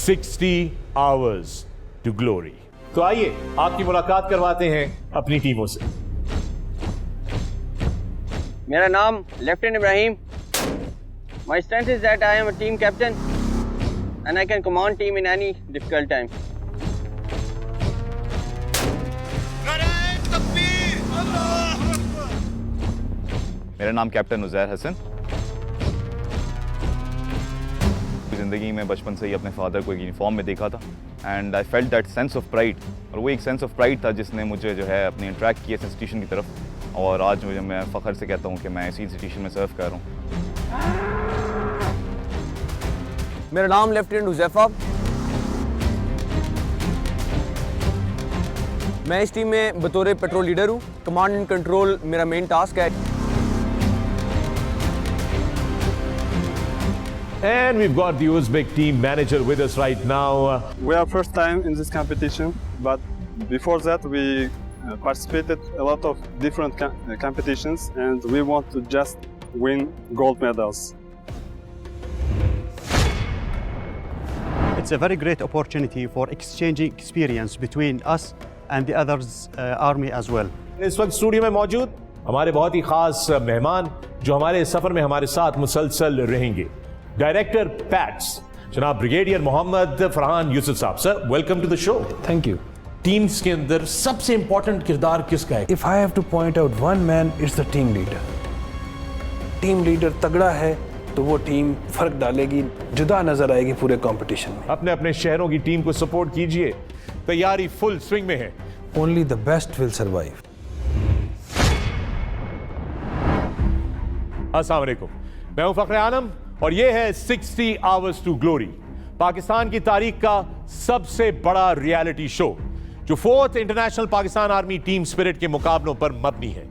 60 hours to glory। तो आइए आपकी मुलाकात करवाते हैं अपनी टीमों से। मेरा नाम lieutenant Ibrahim. My strength is that I am a team captain and I can command team in any difficult time. मेरा नाम कैप्टन उज़ैर हसन। ज़िंदगी में बचपन से ही अपने फादर को एक यूनिफॉर्म में देखा था and I felt that sense of pride, और वो एक सेंस ऑफ प्राइड था जिसने मुझे जो है अपनी अट्रैक्ट किया इस इंस्टीट्यूशन की तरफ, और आज मुझे मैं फ़ख्र से कहता हूँ कि मैं इसी इंस्टीट्यूशन में सर्व कर रहा हूँ। मेरा नाम लेफ्टिनेंट हुज़ैफा। मैं इस टीम में बतौर पेट्रोल लीडर हूँ। कमांड एंड कंट्रोल मेरा मेन टास्क है। And we've got the Uzbek team manager with us right now. We are first time in this competition, but before that we participated a lot of different competitions, and we want to just win gold medals. It's a very great opportunity for exchanging experience between us and the others army as well. इस वक्त studio में मौजूद हमारे बहुत ही खास मेहमान जो हमारे सफर में हमारे साथ मुसलसल रहेंगे, डायरेक्टर पैट्स जनाब ब्रिगेडियर मोहम्मद फरहान यूसुफ साहब। Sir, welcome to the show. Thank you. Teams के अंदर सबसे इंपॉर्टेंट किरदार किसका है? If I have to point out one man, it's the team leader. Team leader तगड़ा है तो वो टीम फर्क डालेगी, जुदा नजर आएगी पूरे कंपटीशन में। अपने अपने शहरों की टीम को सपोर्ट कीजिए, तैयारी फुल स्विंग में है। Only the best will survive. अस्सलाम वालेकुम, मैं हूं फखर आलम और ये है 60 Hours to Glory, पाकिस्तान की तारीख का सबसे बड़ा रियलिटी शो जो 4th international Pakistan army team spirit के मुकाबलों पर मबनी है।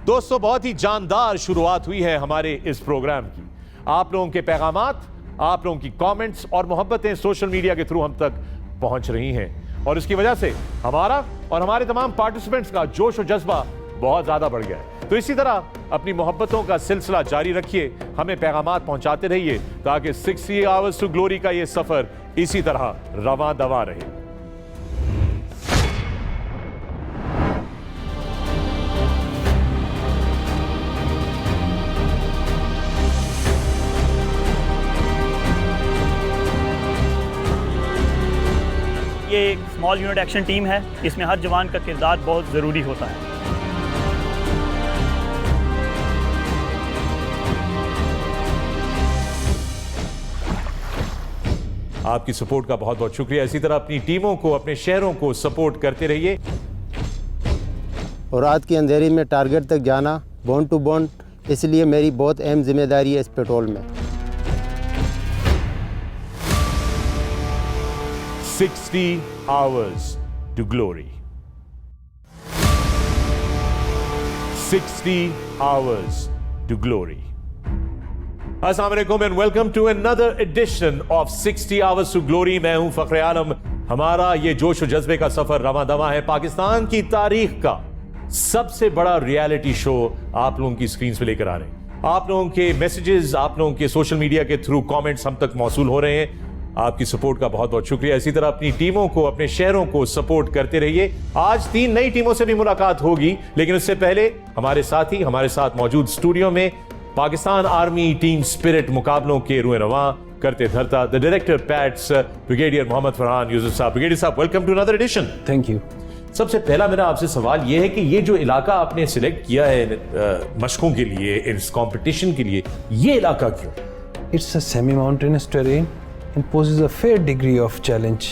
दोस्तों, बहुत ही जानदार शुरुआत हुई है हमारे इस प्रोग्राम की। आप लोगों के पैगामात, आप लोगों की कमेंट्स और मोहब्बतें सोशल मीडिया के थ्रू हम तक पहुंच रही हैं, और इसकी वजह से हमारा और हमारे तमाम पार्टिसिपेंट्स का जोश और जज्बा बहुत ज्यादा बढ़ गया है। तो इसी तरह अपनी मोहब्बतों का सिलसिला जारी रखिए, हमें पैगामात पहुंचाते रहिए ताकि 60 Hours to Glory का ये सफर इसी तरह रवां दवा रहे। ये एक स्मॉल यूनिट एक्शन टीम है, इसमें हर जवान का किरदार बहुत ज़रूरी होता है। आपकी सपोर्ट का बहुत बहुत शुक्रिया। इसी तरह अपनी टीमों को, अपने शहरों को सपोर्ट करते रहिए। और रात की अंधेरी में टारगेट तक जाना बॉन्ड टू बॉन्ड, इसलिए मेरी बहुत अहम जिम्मेदारी है इस पेट्रोल में। 60 Hours to Glory। 60 Hours to Glory। अस्सलाम वालेकुम and welcome to another edition of 60 Hours to Glory। मैं हूं फखर आलम। हमारा ये जोश और जज्बे का सफर रवां दवा है। पाकिस्तान की तारीख का सबसे बड़ा रियलिटी शो आप लोगों की स्क्रीन पे लेकर आ रहे हैं। आप लोगों के मैसेजेस, आप लोगों के सोशल मीडिया के थ्रू कमेंट्स हम तक मौसूल हो रहे हैं। आपकी सपोर्ट का बहुत बहुत शुक्रिया। इसी तरह अपनी टीमों को, अपने शहरों को सपोर्ट करते रहिए। आज 3 नई टीमों से भी मुलाकात होगी, लेकिन उससे पहले हमारे साथी हमारे साथ मौजूद स्टूडियो में पाकिस्तान आर्मी टीम स्पिरिट मुकाबलों के रुए रवां करते धरता the director PATS brigadier Mohammad Farhan Yousuf साहब। ब्रिगेडियर साहब, welcome to another edition. Thank you. सबसे पहला मेरा आपसे सवाल यह है कि ये जो इलाका आपने सिलेक्ट किया है मशकों के लिए, इस कंपटीशन के लिए, ये इलाका क्यों? It's a semi-mountainous terrain and poses a fair degree of challenge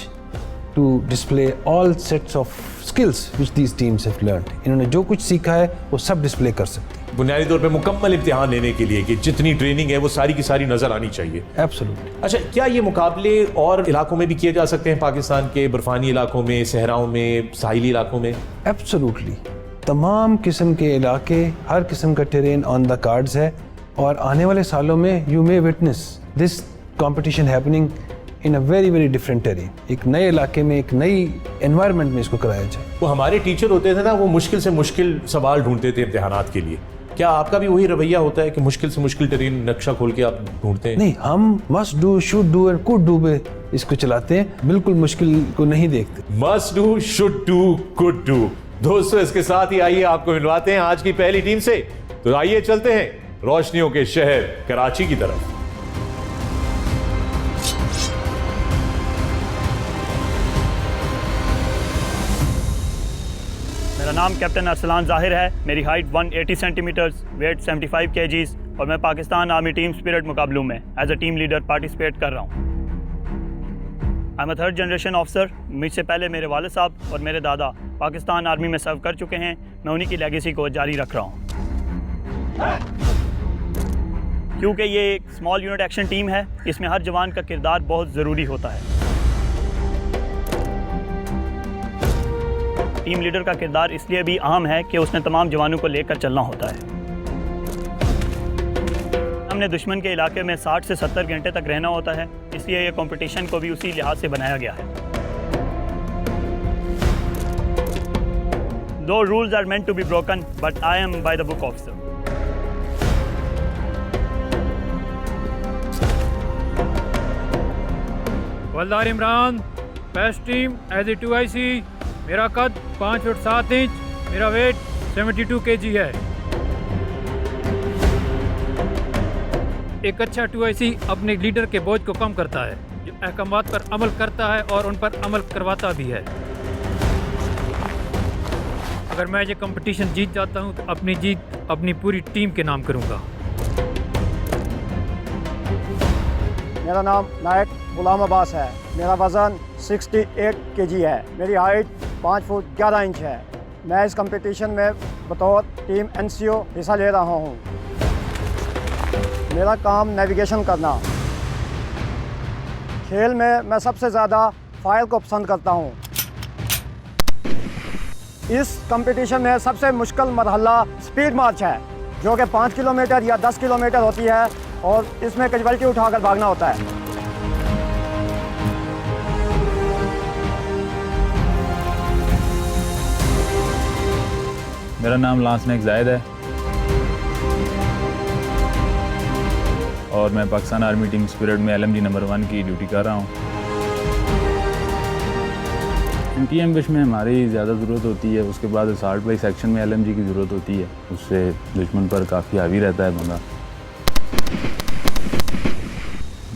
to display all sets of skills which these teams have learned. इन्होंने जो कुछ सीखा है वो सब डिस्प्ले कर सकते हैं। बुनियादी तौर पे मुकम्मल इम्तिहान लेने के लिए कि जितनी ट्रेनिंग है वो सारी की सारी नजर आनी चाहिए। Absolutely. अच्छा, क्या ये मुकाबले और इलाकों में भी किए जा सकते हैं? पाकिस्तान के बर्फानी इलाकों में, सहराओं में, साहिली इलाकों में? Absolutely. तमाम किस्म के इलाके, हर किस्म का टेरेन ऑन द कार्ड्स है, और आने वाले सालों में you may witness this competition happening in a very very different terrain. एक नए इलाके में, एक नई एनवायरनमेंट में इसको कराया जाए। वो हमारे टीचर होते थे ना, वो मुश्किल से मुश्किल सवाल ढूंढते थे इम्तिहानात के लिए। क्या आपका भी वही रवैया होता है कि मुश्किल से मुश्किल टेरेन नक्शा खोल के आप ढूंढते हैं? नहीं, हम must do, should do and could do पे इसको चलाते हैं, बिल्कुल मुश्किल को नहीं देखते। Must do, should do, could do. दोस्तों, इसके साथ ही आइए आपको मिलवाते हैं आज की पहली टीम से। तो आइए चलते हैं रोशनियों के शहर कराची की तरफ। मेरा नाम कैप्टन अरसलान ज़ाहिर है। मेरी हाइट 180 सेंटीमीटर्स, वेट 75 kgs और मैं पाकिस्तान आर्मी टीम स्पिरिट मुकाबलों में as a team leader participate कर रहा हूँ। I am a 3rd generation officer. मुझसे पहले मेरे वालिद साहब और मेरे दादा पाकिस्तान आर्मी में सर्व कर चुके हैं। मैं उन्हीं की लेगेसी को जारी रख रहा हूँ। क्योंकि ये एक स्मॉल यूनिट एक्शन टीम है, इसमें हर जवान का किरदार बहुत ज़रूरी होता है। टीम लीडर का किरदार इसलिए भी अहम है कि उसने तमाम जवानों को लेकर चलना होता है। हमने दुश्मन के इलाके में 60 से 70 घंटे तक रहना होता है, इसलिए ये कंपटीशन को भी उसी लिहाज से बनाया गया है। Though rules are meant to be broken, but I am by the book officer. हवलदार Imran, best team as a 2IC। मेरा कद 5 फुट 7 इंच, मेरा वेट 72 kg है। एक अच्छा 2IC अपने लीडर के बोझ को कम करता है, जो अहकामात पर अमल करता है और उन पर अमल करवाता भी है। अगर मैं ये कंपटीशन जीत जाता हूँ तो अपनी जीत अपनी पूरी टीम के नाम करूँगा। मेरा नाम नायक गुलाम अब्बास है। मेरा वज़न 68 kg है। मेरी हाइट 5 फुट 11 इंच है। मैं इस कंपटीशन में बतौर टीम NCO हिस्सा ले रहा हूँ। मेरा काम नेविगेशन करना। खेल में मैं सबसे ज़्यादा फायर को पसंद करता हूँ। इस कंपटीशन में सबसे मुश्किल मरहला स्पीड मार्च है, जो कि 5 किलोमीटर या 10 किलोमीटर होती है और इसमें कैजुअल्टी उठाकर भागना होता है। मेरा नाम लांसनायक जायद है और मैं पाकिस्तान आर्मी टीम स्पिरिट में LMG नंबर 1 की ड्यूटी कर रहा हूँ। एंटी एम्बुश में हमारी ज़्यादा ज़रूरत होती है, उसके बाद असाल्ट बाई सेक्शन में LMG की ज़रूरत होती है, उससे दुश्मन पर काफ़ी हावी रहता है बंदा।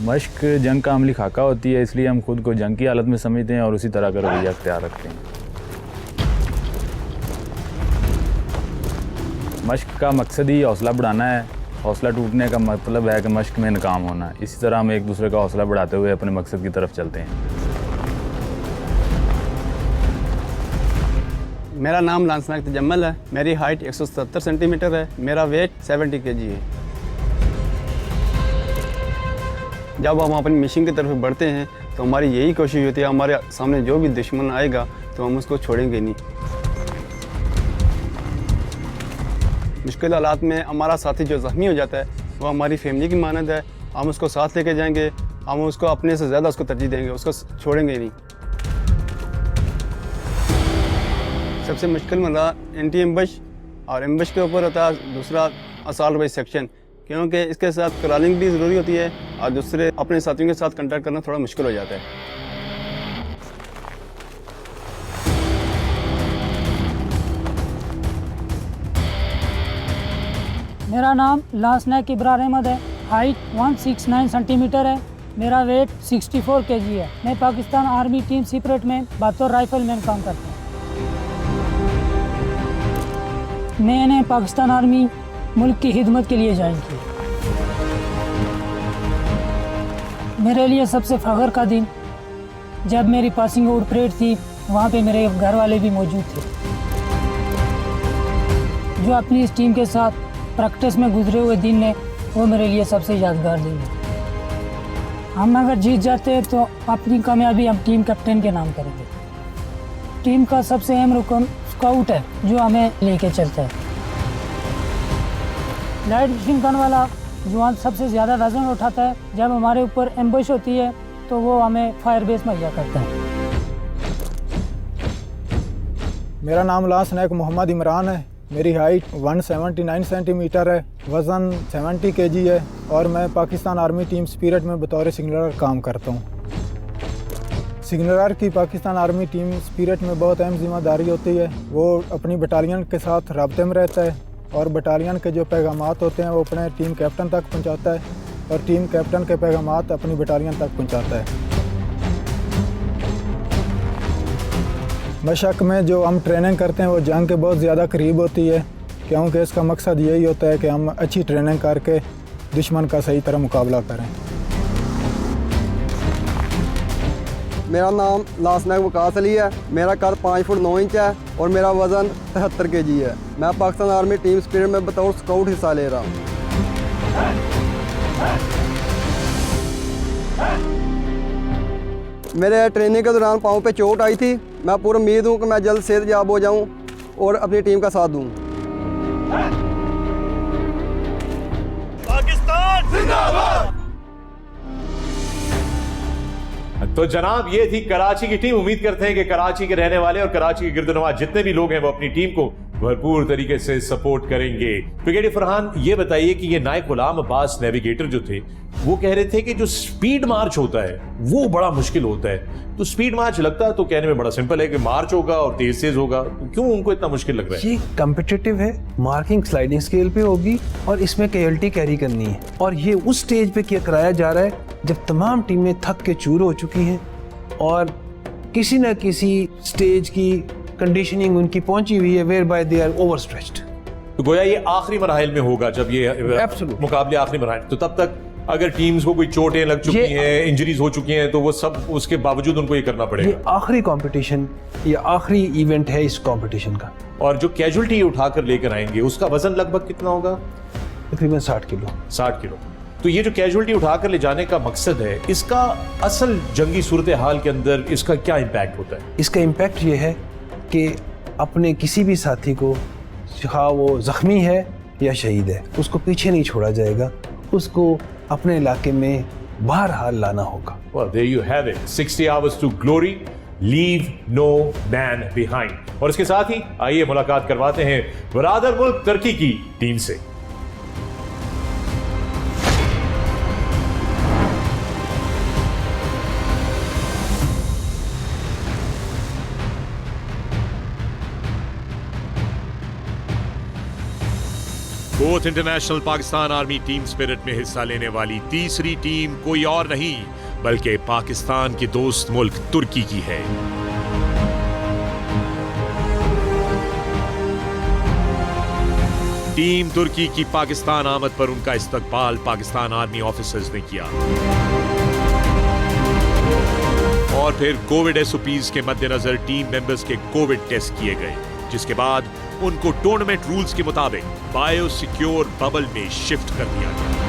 मश्क जंग का अमली खाका होती है, इसलिए हम खुद को जंग की हालत में समझते हैं और उसी तरह का रवैया अख्तियार रखते हैं। मश्क का मकसद ही हौसला बढ़ाना है। हौसला टूटने का मतलब है कि मश्क में नाकाम होना। इसी तरह हम एक दूसरे का हौसला बढ़ाते हुए अपने मकसद की तरफ चलते हैं। मेरा नाम लांसनायक तजम्मल है। मेरी हाइट 170 सेंटीमीटर है। मेरा वेट 70 kg है। जब हम अपनी मिशन की तरफ बढ़ते हैं तो हमारी यही कोशिश होती है, हमारे सामने जो भी दुश्मन आएगा तो हम उसको छोड़ेंगे नहीं। मुश्किल हालात में हमारा साथी जो ज़ख्मी हो जाता है वो हमारी फैमिली की मानद है। हम उसको साथ लेके जाएंगे, हम उसको अपने से ज़्यादा उसको तरजीह देंगे, उसको छोड़ेंगे नहीं। सबसे मुश्किल मरहला एंटी एम्बुश और एम्बुश के ऊपर होता है दूसरा असाल्ट बाई सेक्शन, क्योंकि इसके साथ क्रॉलिंग भी ज़रूरी होती है और दूसरे अपने साथियों के साथ कांटेक्ट करना थोड़ा मुश्किल हो जाता है। मेरा नाम लांसनायक इब्रार अहमद है। हाइट 169 सेंटीमीटर है। मेरा वेट 64 kg है। मैं पाकिस्तान आर्मी टीम स्पिरिट में बतौर राइफलमैन काम करता हूँ। मैंने पाकिस्तान आर्मी मुल्क की खिदमत के लिए ज्वाइन की। मेरे लिए सबसे फ़ख्र का दिन जब मेरी पासिंग आउट परेड थी, वहाँ पे मेरे घर वाले भी मौजूद थे, जो अपनी इस टीम के साथ प्रैक्टिस में गुजरे हुए दिन ने वो मेरे लिए सबसे यादगार दिन है। हम अगर जीत जाते हैं तो अपनी कामयाबी हम टीम कैप्टन के नाम करेंगे। टीम का सबसे अहम रुकन स्काउट है, जो हमें लेके चलता है। लाइट मिशन गन वाला जवान सबसे ज़्यादा वजन उठाता है। जब हमारे ऊपर एम्बुश होती है तो वो हमें फायर बेस मुहैया करता है। मेरा नाम लांसनायक मोहम्मद इमरान है। मेरी हाइट 179 सेंटीमीटर है, वज़न 70 केजी है और मैं पाकिस्तान आर्मी टीम स्पिरिट में बतौर सिग्नलर काम करता हूँ। सिग्नलर की पाकिस्तान आर्मी टीम स्पिरिट में बहुत अहम जिम्मेदारी होती है। वो अपनी बटालियन के साथ राब्ते में रहता है और बटालियन के जो पैगामात होते हैं वो अपने टीम कैप्टन तक पहुँचाता है और टीम कैप्टन के पैगामात अपनी बटालियन तक पहुँचाता है। मशक में जो हम ट्रेनिंग करते हैं वो जंग के बहुत ज़्यादा करीब होती है, क्योंकि इसका मकसद यही होता है कि हम अच्छी ट्रेनिंग करके दुश्मन का सही तरह मुकाबला करें। मेरा नाम लासनायक वकास अली है, मेरा कद 5 फुट 9 इंच है और मेरा वज़न 73 केजी है। मैं पाकिस्तान आर्मी टीम स्पिरिट में बतौर स्काउट हिस्सा ले रहा हूँ। मेरे ट्रेनिंग के दौरान पाँव पे चोट आई थी। मैं पूरी उम्मीद हूँ कि मैं जल्द सेहतयाब हो जाऊँ और अपनी टीम का साथ दूँ। पाकिस्तान जिंदाबाद। तो जनाब ये थी कराची की टीम। उम्मीद करते हैं कि कराची के रहने वाले और कराची के गिरदोनवाज जितने भी लोग हैं वो अपनी टीम को भरपूर तरीके से सपोर्ट करेंगे। ब्रिगेडियर फरहान, ये बताइए कि ये नायक गुलाम अब्बास नेविगेटर जो थे वो कह रहे थे कि जो स्पीड मार्च होता है वो बड़ा मुश्किल होता है। तो स्पीड मार्च लगता है तो कहने में बड़ा सिंपल है कि मार्च होगा और तेज तेज होगा, तो क्यों उनको इतना मुश्किल लग रहा है? ये कॉम्पिटिटिव है, मार्किंग स्लाइडिंग स्केल पे होगी और इसमें कैजुअल्टी कैरी करनी है और ये उस स्टेज पे क्या कराया जा रहा है जब तमाम टीमें थक के चूर हो चुकी हैं और किसी न किसी स्टेज की कंडीशनिंग उनकी पहुंची हुई है वेयर बाय दे आर ओवरस्ट्रेच्ड। तो गोया ये आखिरी मरहल में होगा जब ये मुकाबले आखिरी मरहल, तो तब तक अगर टीम्स को कोई चोटें लग चुकी हैं, इंजरीज हो चुकी हैं, तो वो सब उसके बावजूद उनको ये करना पड़ेगा। ये आखिरी कंपटीशन या आखिरी इवेंट है इस कंपटीशन का। और जो कैजुअल्टी उठाकर लेकर आएंगे उसका वजन लगभग कितना होगा? तकरीबन 60 किलो। 60 किलो। तो ये जो कैजुअल्टी उठाकर ले जाने का मकसद है, इसका असल जंगी सूरत हाल के अंदर इसका क्या इम्पैक्ट होता है? इसका इम्पैक्ट ये है कि अपने किसी भी साथी को, हाँ वो जख्मी है या शहीद है, उसको पीछे नहीं छोड़ा जाएगा, उसको अपने इलाके में बहरहाल लाना होगा। Well, there you have it. 60 hours to glory. Leave no man behind. और इसके साथ ही आइए मुलाकात करवाते हैं बरादर मुल्क तुर्की की टीम से। Both international Pakistan army team spirit में हिस्सा लेने वाली तीसरी टीम कोई और नहीं बल्कि पाकिस्तान के दोस्त मुल्क तुर्की की है। टीम तुर्की की पाकिस्तान आमद पर उनका इस्तकबाल पाकिस्तान आर्मी ऑफिसर्स ने किया और फिर कोविड एसओपीज के मद्देनजर टीम मेंबर्स के कोविड टेस्ट किए गए, जिसके बाद उनको टूर्नामेंट रूल्स के मुताबिक बायो सिक्योर बबल में शिफ्ट कर दिया गया।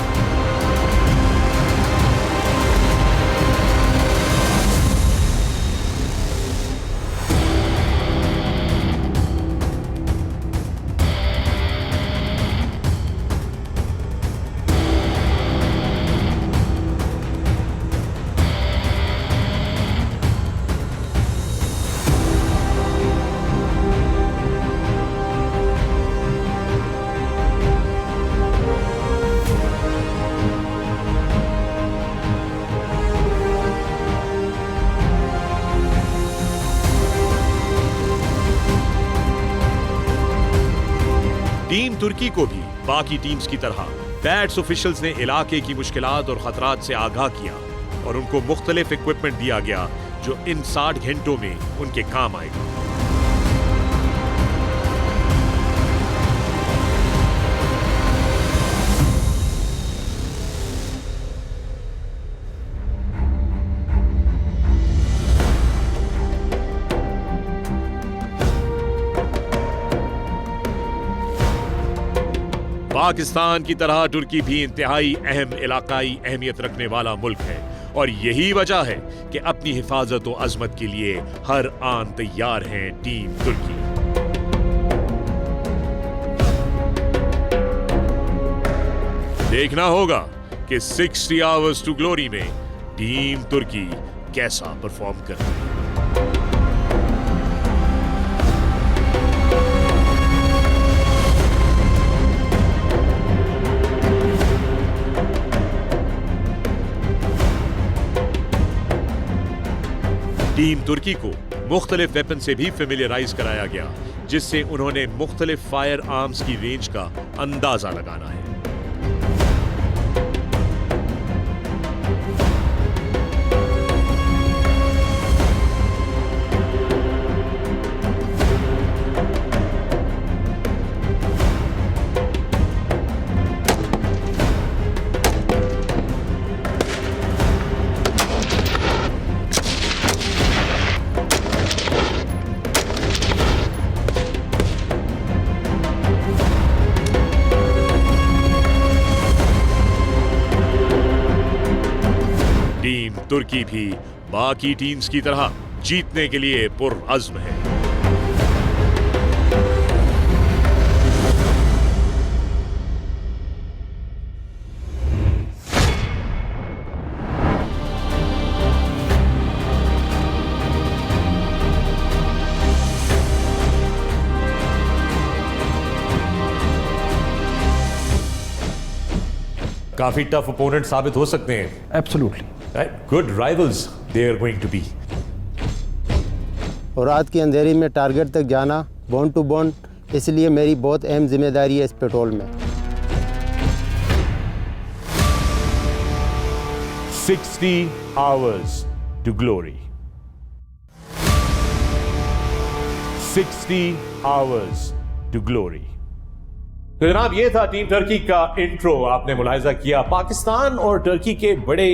टीम तुर्की को भी बाकी टीम्स की तरह बैट्स ऑफिशियल्स ने इलाके की मुश्किलात और खतरात से आगाह किया और उनको मुख्तलिफ इक्विपमेंट दिया गया जो इन 60 घंटों में उनके काम आएगा। पाकिस्तान की तरह तुर्की भी इंतहाई अहम इलाकाई अहमियत रखने वाला मुल्क है और यही वजह है कि अपनी हिफाजत और अजमत के लिए हर आन तैयार है टीम तुर्की। देखना होगा कि 60 आवर्स टू ग्लोरी में टीम तुर्की कैसा परफॉर्म करती है। टीम तुर्की को मुख्तलिफ वेपन से भी फेमिलियराइज कराया गया, जिससे उन्होंने मुख्तलिफ फायर आर्म्स की रेंज का अंदाजा लगाना है। टीम तुर्की भी बाकी टीम्स की तरह जीतने के लिए पुरअज़्म है। काफी टफ ओपोनेंट साबित हो सकते हैं। Absolutely good rivals they are going to be. और रात की अंधेरी में टारगेट तक जाना बॉन्ड टू बॉन्ड, इसलिए मेरी बहुत अहम जिम्मेदारी है इस पेट्रोल में। 60 hours to glory. 60 hours to glory. तो जनाब ये था टीम टर्की का इंट्रो। आपने मुलाहिजा किया पाकिस्तान और टर्की के बड़े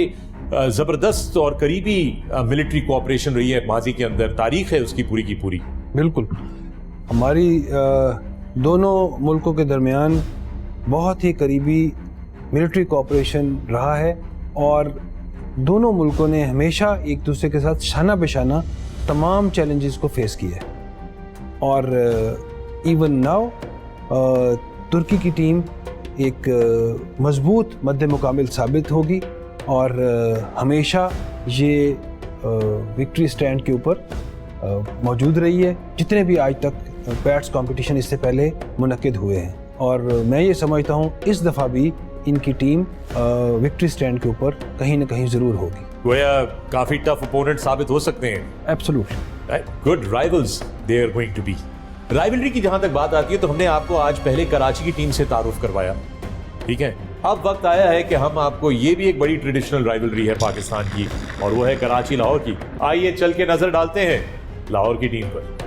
जबरदस्त और करीबी मिलिट्री कोऑपरेशन रही है माजी के अंदर, तारीख है उसकी पूरी की पूरी। बिल्कुल, हमारी दोनों मुल्कों के दरमियान बहुत ही करीबी मिलिट्री कोऑपरेशन रहा है और दोनों मुल्कों ने हमेशा एक दूसरे के साथ शाना बेशाना तमाम चैलेंजेस को फेस किया है। और इवन नाउ तुर्की की टीम एक मजबूत मद्दे मुकाबिल साबित होगी और हमेशा ये विक्ट्री स्टैंड के ऊपर मौजूद रही है, जितने भी आज तक बैट्स कंपटीशन इससे पहले मुनक्किद हुए हैं। और मैं ये समझता हूँ इस दफ़ा भी इनकी टीम विक्ट्री स्टैंड के ऊपर कहीं ना कहीं ज़रूर होगी। गोया काफ़ी टफ ओपोनेंट साबित हो सकते हैं। Absolutely good rivals they are going to be. Rivalry की जहां तक बात आती है तो हमने आपको आज पहले कराची की टीम से तारुफ करवाया, ठीक है। अब वक्त आया है कि हम आपको ये भी एक बड़ी ट्रेडिशनल राइवलरी है पाकिस्तान की, और वो है कराची लाहौर की। आइए चल के नजर डालते हैं लाहौर की टीम पर।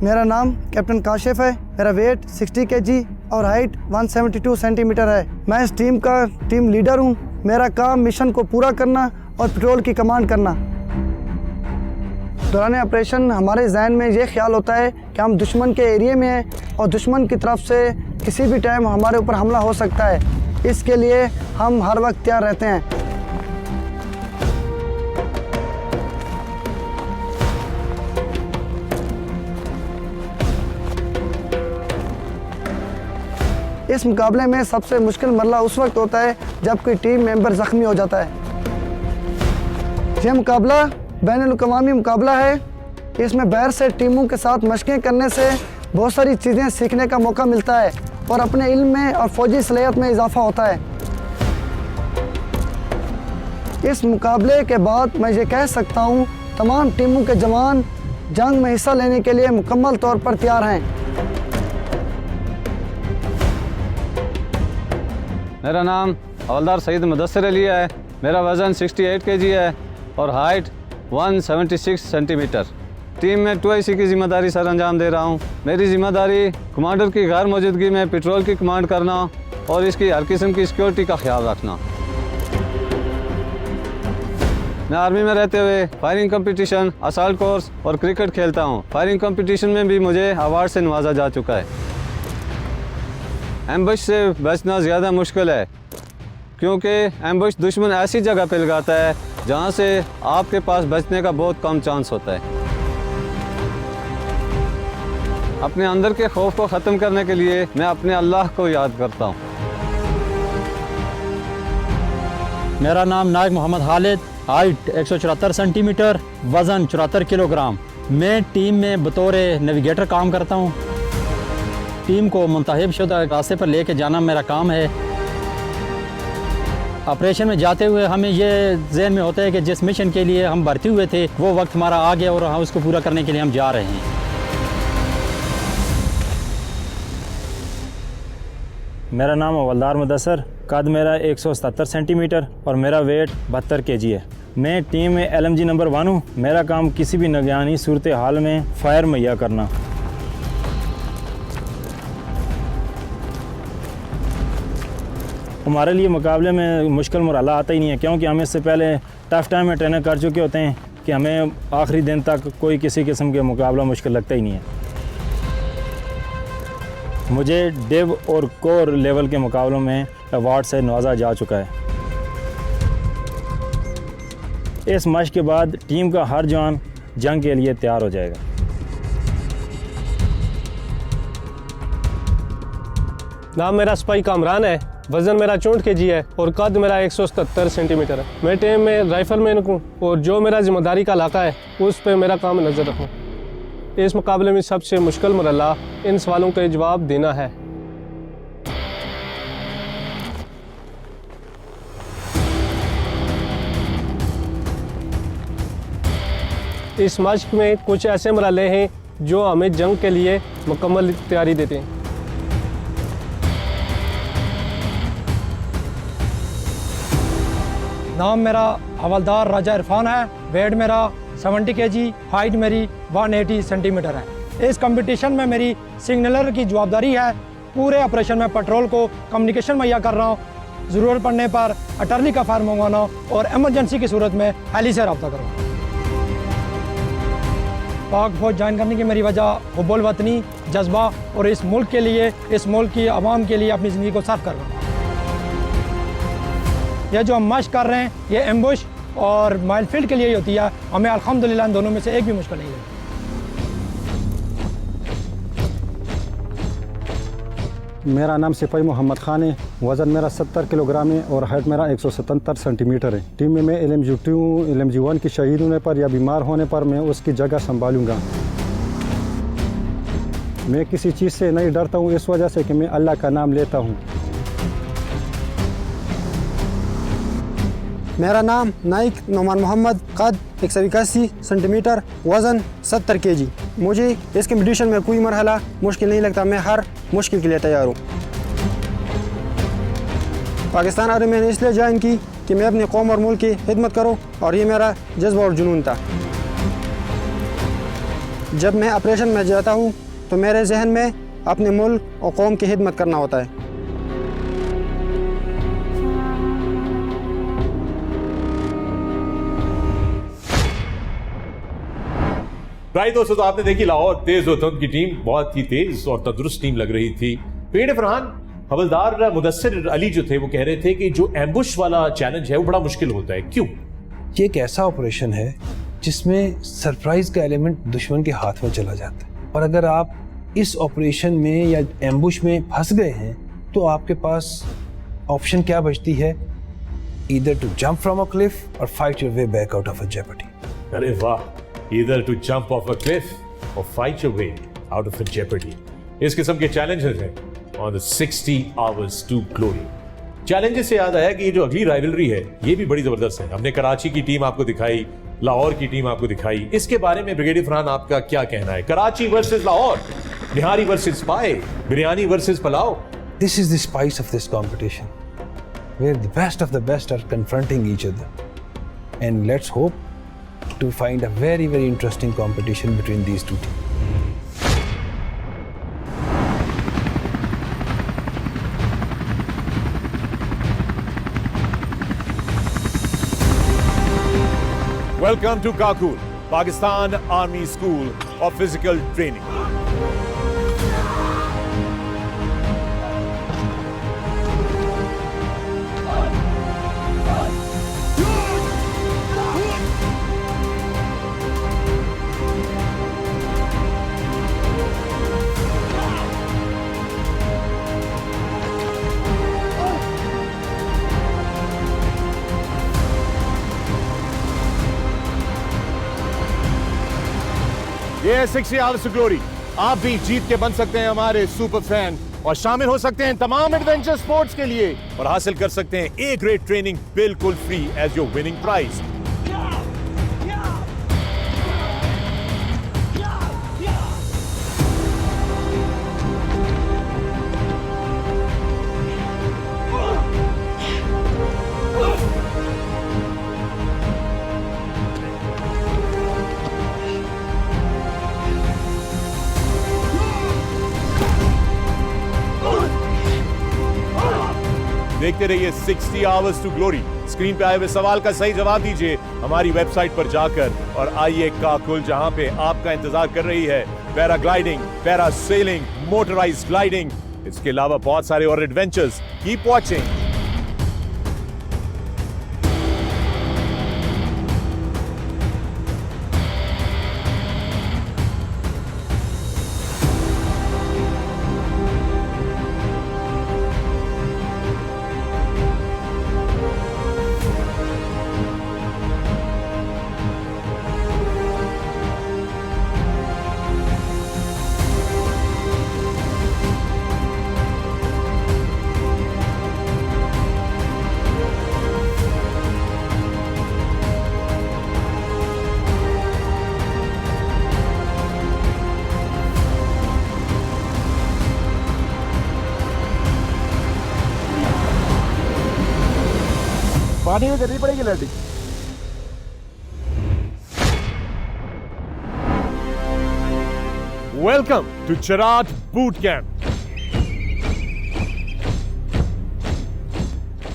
मेरा नाम कैप्टन काशिफ है। मेरा वेट 60 kg और हाइट 172 सेंटीमीटर है। मैं इस टीम का टीम लीडर हूँ। मेरा काम मिशन को पूरा करना और पेट्रोल की कमांड करना। दौरान ऑपरेशन हमारे जहन में ये ख्याल होता है कि हम दुश्मन के एरिया में हैं और दुश्मन की तरफ से किसी भी टाइम हमारे ऊपर हमला हो सकता है। इसके लिए हम हर वक्त तैयार रहते हैं। इस मुकाबले में सबसे मुश्किल मरला उस वक्त होता है जब कोई टीम मेंबर ज़ख्मी हो जाता है। यह मुकाबला बैनुल-अक़वामी मुकाबला है। इसमें बाहर से टीमों के साथ मशक़ें करने से बहुत सारी चीज़ें सीखने का मौका मिलता है और अपने इल्म में और फ़ौजी सलाहियत में इजाफ़ा होता है। इस मुकाबले के बाद मैं ये कह सकता हूँ तमाम टीमों के जवान जंग में हिस्सा लेने के लिए मुकम्मल तौर पर तैयार हैं। मेरा नाम हवलदार सईद मुदस्सिर अली है। मेरा वज़न 68 kg है और हाइट 176 सेंटीमीटर। टीम में 2IC की ज़िम्मेदारी सर अंजाम दे रहा हूँ। मेरी ज़िम्मेदारी कमांडर की गैर मौजूदगी में पेट्रोल की कमांड करना और इसकी हर किस्म की सिक्योरिटी का ख्याल रखना। मैं आर्मी में रहते हुए फायरिंग कंपटीशन, असॉल्ट कोर्स और क्रिकेट खेलता हूँ। फायरिंग कंपटीशन में भी मुझे अवार्ड से नवाजा जा चुका है। एम्बुश से बचना ज़्यादा मुश्किल है क्योंकि एम्बुश दुश्मन ऐसी जगह पे लगाता है जहाँ से आपके पास बचने का बहुत कम चांस होता है। अपने अंदर के खौफ को ख़त्म करने के लिए मैं अपने अल्लाह को याद करता हूँ। मेरा नाम नायक मोहम्मद खालिद, हाइट 174 सेंटीमीटर, वज़न 74 किलोग्राम। मैं टीम में बतौर नेविगेटर काम करता हूँ। टीम को मुंतखब शुदा रास्ते पर लेके जाना मेरा काम है। ऑपरेशन में जाते हुए हमें ये जहन में होता है कि जिस मिशन के लिए हम भर्ती हुए थे वो वक्त हमारा आ गया और हम उसको पूरा करने के लिए हम जा रहे हैं। मेरा नाम हवलदार मुदस्सर, कद मेरा 177 सेंटीमीटर और मेरा वेट 72 केजी है। मैं टीम में LMG नंबर 1 हूँ। मेरा काम किसी भी नगरानी सूरत हाल में फायर मुहैया करना। हमारे लिए मुकाबले में मुश्किल मरहला आता ही नहीं है, क्योंकि हम इससे पहले टफ़ टाइम में ट्रेनिंग कर चुके होते हैं कि हमें आखिरी दिन तक कोई किसी किस्म के मुकाबला मुश्किल लगता ही नहीं है। मुझे डिव और कोर लेवल के मुकाबलों में अवार्ड से नवाजा जा चुका है। इस मशक के बाद टीम का हर जवान जंग के लिए तैयार हो जाएगा। नाम मेरा सिपाही कामरान है, वज़न मेरा 64 केजी है और कद मेरा 177 सेंटीमीटर है। मैं टीम में राइफलमैन हूँ और जो मेरा जिम्मेदारी का इलाका है उस पर मेरा काम नज़र रखूँ। इस मुकाबले में सबसे मुश्किल मरहला इन सवालों के जवाब देना है। इस मशक में कुछ ऐसे मरहले हैं जो हमें जंग के लिए मुकम्मल तैयारी देते हैं। नाम मेरा हवलदार राजा इरफान है, वेट मेरा 70 केजी, हाइट मेरी 180 सेंटीमीटर है। इस कंपटीशन में मेरी सिग्नलर की जवाबदारी है। पूरे ऑपरेशन में पेट्रोल को कम्युनिकेशन मुहैया कर रहा हूँ, ज़रूरत पड़ने पर अटर्ली का फायर मंगवाना और एमरजेंसी की सूरत में हेली से रब्ता करना। पाक फौज ज्वाइन करने की मेरी वजह हुब्बुल वतनी जज्बा और इस मुल्क के लिए, इस मुल्क की आवाम के लिए अपनी ज़िंदगी को सर्व कर रहा हूँ। यह जो हम मशक कर रहे हैं ये एम्बुश और माइलफील्ड के लिए ही होती है। हमें अल्हम्दुलिल्लाह इन दोनों में से एक भी मुश्किल नहीं है। मेरा नाम सिपाही मोहम्मद खान है, वज़न मेरा 70 किलोग्राम है और हाइट मेरा 177 सेंटीमीटर है। टीम में मैं LMG 2 LMG 1 की शहीद होने पर या बीमार होने पर मैं उसकी जगह संभालूंगा। मैं किसी चीज़ से नहीं डरता हूँ, इस वजह से कि मैं अल्लाह का नाम लेता हूँ। मेरा नाम नाइक नोमान मोहम्मद, कद 181 सेंटीमीटर, वज़न 70 केजी। मुझे इस कंपटीशन में कोई मरहला मुश्किल नहीं लगता। मैं हर मुश्किल के लिए तैयार हूँ। पाकिस्तान आर्मी मैंने इसलिए ज्वाइन की कि मैं अपने कौम और मुल्क की खिदमत करूँ और ये मेरा जज्बा और जुनून था। जब मैं ऑपरेशन में जाता हूँ तो मेरे जहन में अपने मुल्क और कौम की खिदमत करना होता है। राइट दोस्तों, तो आपने देखी लाहौर तेज होतन की टीम बहुत ही तेज और तंदुरुस्त टीम लग रही थी। पेड़ फरहान, हवलदार मुदस्सिर अली जो थे वो कह रहे थे कि जो एम्बुश वाला चैलेंज है वो बड़ा मुश्किल होता है। क्यों? ये एक ऐसा ऑपरेशन है जिसमें सरप्राइज का एलिमेंट दुश्मन के हाथ में चला जाता है, और अगर आप इस ऑपरेशन में या एम्बुश में फंस गए हैं तो आपके पास ऑप्शन क्या बचती है? Either to jump from a cliff और fight your way back out of a jeopardy. अरे वाह, either to jump off a cliff or fight your way out of a jeopardy. इस किस्म के challenges हैं on the 60 hours to glory. Challenges से याद आया कि ये जो अगली राइवलरी है ये भी बड़ी जबरदस्त है। हमने कराची की टीम आपको दिखाई, लाहौर की टीम आपको दिखाई। इसके बारे में ब्रिगेडियर फरहान आपका क्या कहना है? Karachi versus Lahore, nihari versus paya, biryani versus pulao. This is the spice of this competition, where the best of the best are confronting each other, and let's hope to find a very, very interesting competition between these two teams. Welcome to Kakul, Pakistan Army School of Physical Training. ये 60 Hours to Glory। आप भी जीत के बन सकते हैं हमारे super fan और शामिल हो सकते हैं तमाम एडवेंचर स्पोर्ट्स के लिए और हासिल कर सकते हैं ए ग्रेड ट्रेनिंग बिल्कुल free as your winning prize. देखते रहिए 60 आवर्स टू ग्लोरी। स्क्रीन पे आए हुए सवाल का सही जवाब दीजिए हमारी वेबसाइट पर जाकर और आइए काकुल जहां पे आपका इंतजार कर रही है पैराग्लाइडिंग, पैरासेलिंग, मोटराइज्ड ग्लाइडिंग, इसके अलावा बहुत सारे और एडवेंचर्स। Keep watching. पानी में करनी पड़ेगी landing. Welcome to Chirag Boot Camp,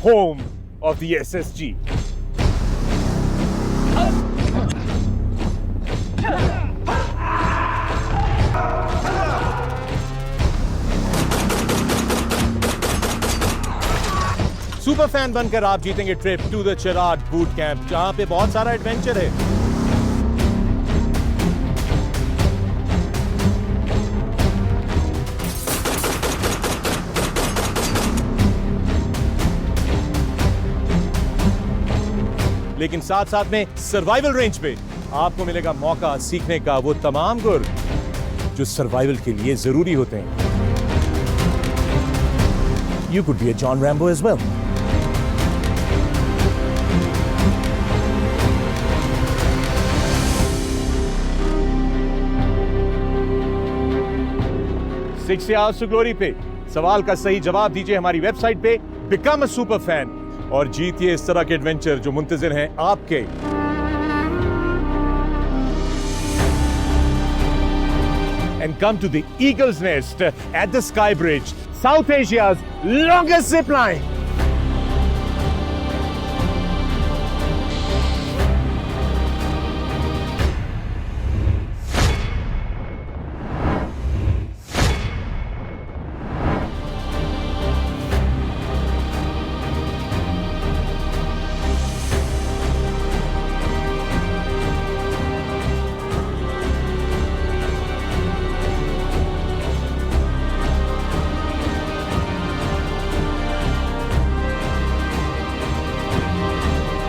home of the SSG. Super fan बनकर आप जीतेंगे trip to the Chirag Boot Camp, जहां पे बहुत सारा एडवेंचर है। लेकिन साथ साथ में सर्वाइवल रेंज पे आपको मिलेगा मौका सीखने का वो तमाम गुर जो सर्वाइवल के लिए जरूरी होते हैं। You could be a John Rambo as well. Sixty Hours to Glory पे सवाल का सही जवाब दीजिए हमारी वेबसाइट पे बिकम अ सुपर फैन और जीतिए इस तरह के एडवेंचर जो मुंतजिर हैं आपके। And come to the Eagle's Nest at the Sky Bridge, South Asia's longest zip line.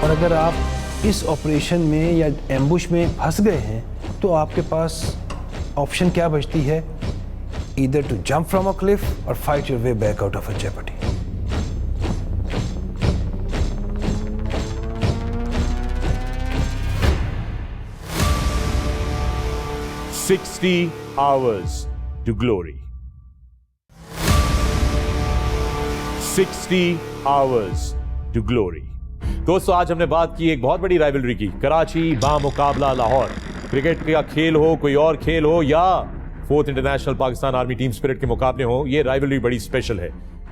और अगर आप इस ऑपरेशन में या एम्बुश में फंस गए हैं तो आपके पास ऑप्शन क्या बचती है? Either to jump from a cliff और fight your way back out of a jeopardy. $60 hours to glory. 60 hours to glory. दोस्तों आज हमने बात की एक बहुत बड़ी राइवलरी की, कराची बामुकाबला लाहौर। क्रिकेट का खेल हो, कोई और खेल हो या 4th international Pakistan army team spirit के मुकाबले हो, ये राइवलरी बड़ी स्पेशल है।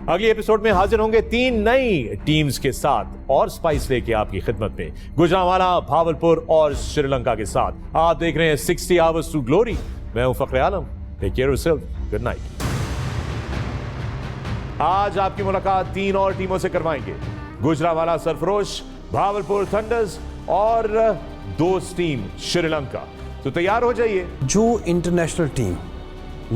अगले एपिसोड में हाजिर होंगे 3 नई टीम्स के साथ और स्पाइस लेके आपकी खिदमत में, गुजरांवाला, भावलपुर और श्रीलंका के साथ। आप देख रहे हैं 60 Hours to Glory। मैं हूं Fakhre Alam. Take care of yourself. Good night. आज आपकी मुलाकात 3 और टीमों से करवाएंगे, गुजरांवाला सरफरोश, भावलपुर थंडर्स और दोस्त टीम श्रीलंका। तो तैयार हो जाइए। जो इंटरनेशनल टीम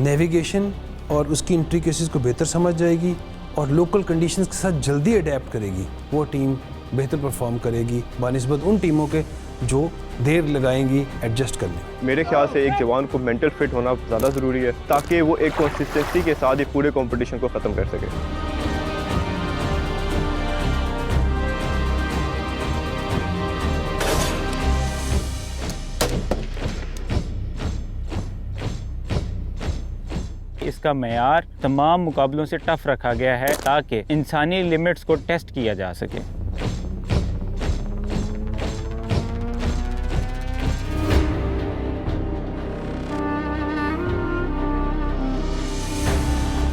नेविगेशन और उसकी इंट्रिकेसीज को बेहतर समझ जाएगी और लोकल कंडीशंस के साथ जल्दी अडेप्ट करेगी, वो टीम बेहतर परफॉर्म करेगी बानिस्बत उन टीमों के जो देर लगाएंगी एडजस्ट करने में। मेरे ख्याल से एक जवान को मेंटल फिट होना ज़्यादा ज़रूरी है ताकि वो एक कंसिस्टेंसी के साथ ही पूरे कंपटीशन को ख़त्म कर सके। इसका मेयार तमाम मुकाबलों से टफ रखा गया है ताकि इंसानी लिमिट्स को टेस्ट किया जा सके।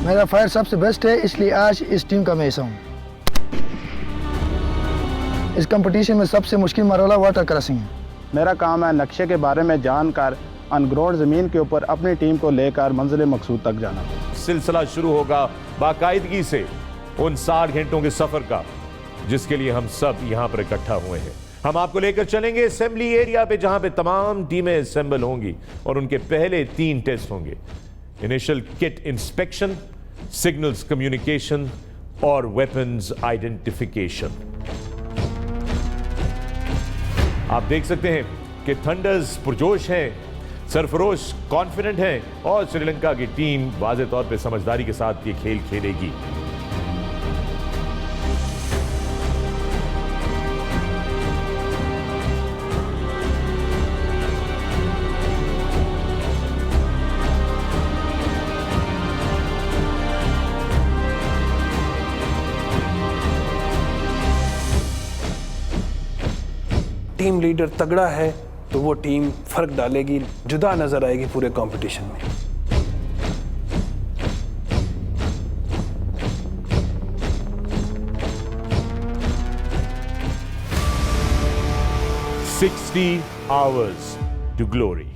मेरा फायर सबसे बेस्ट है, इसलिए आज इस टीम का मैं हिस्सा हूँ। इस कंपटीशन में सबसे मुश्किल मरहला वाटर क्रॉसिंग है। मेरा काम है नक्शे के बारे में जानकर अनग्राउंड ज़मीन के ऊपर अपनी टीम को लेकर मंजिल मकसूद तक जाना। सिलसिला शुरू होगा बाकायदगी से उन 60 घंटों के सफर का जिसके लिए हम सब यहां पर इकट्ठा हुए हैं। हम आपको लेकर चलेंगे असेंबली एरिया पे जहां पे तमाम टीमें असेंबल होंगी और उनके पहले 3 टेस्ट होंगे। Initial kit inspection, signals communication और वेपन्स आइडेंटिफिकेशन। आप देख सकते हैं कि थंडर्स पुरजोश हैं, सरफरोश कॉन्फिडेंट हैं और श्रीलंका की टीम वाज़े तौर पे समझदारी के साथ ये खेल खेलेगी। टीम लीडर तगड़ा है तो वो टीम फर्क डालेगी, जुदा नजर आएगी पूरे कंपटीशन में। "60 hours to glory"